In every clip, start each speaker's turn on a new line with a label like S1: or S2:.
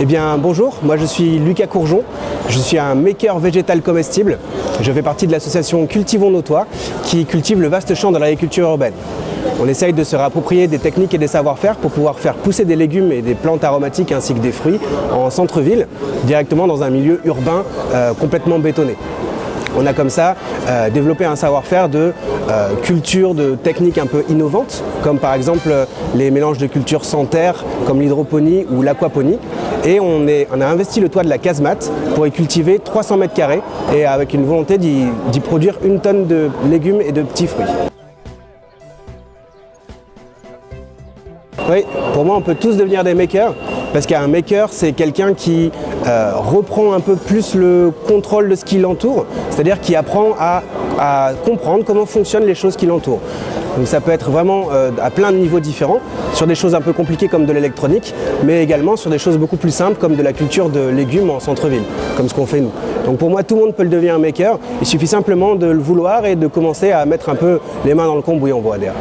S1: Eh bien bonjour, moi je suis Lucas Courjon, je suis un maker végétal comestible. Je fais partie de l'association Cultivons nos toits qui cultive le vaste champ de l'agriculture urbaine. On essaye de se réapproprier des techniques et des savoir-faire pour pouvoir faire pousser des légumes et des plantes aromatiques ainsi que des fruits en centre-ville, directement dans un milieu urbain complètement bétonné. On a comme ça développé un savoir-faire de culture, de techniques un peu innovantes, comme par exemple les mélanges de cultures sans terre, comme l'hydroponie ou l'aquaponie. Et on a investi le toit de la casemate pour y cultiver 300 mètres carrés et avec une volonté d'y produire 1 tonne de légumes et de petits fruits. Oui, pour moi on peut tous devenir des makers, parce qu'un maker c'est quelqu'un qui reprend un peu plus le contrôle de ce qui l'entoure, c'est-à-dire qui apprend à comprendre comment fonctionnent les choses qui l'entourent. Donc ça peut être vraiment à plein de niveaux différents, sur des choses un peu compliquées comme de l'électronique, mais également sur des choses beaucoup plus simples comme de la culture de légumes en centre-ville, comme ce qu'on fait nous. Donc pour moi tout le monde peut le devenir un maker, il suffit simplement de le vouloir et de commencer à mettre un peu les mains dans le cambouis, on va dire.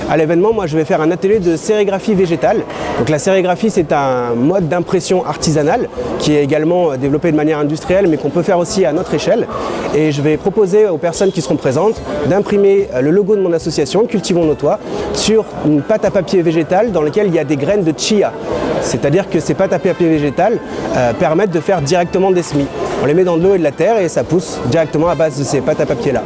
S1: À l'événement, moi je vais faire un atelier de sérigraphie végétale. Donc la sérigraphie c'est un mode d'impression artisanale qui est également développé de manière industrielle mais qu'on peut faire aussi à notre échelle. Et je vais proposer aux personnes qui seront présentes d'imprimer le logo de mon association Cultivons nos toits sur une pâte à papier végétale dans laquelle il y a des graines de chia. C'est-à-dire que ces pâtes à papier végétales permettent de faire directement des semis. On les met dans de l'eau et de la terre et ça pousse directement à base de ces pâtes à papier là.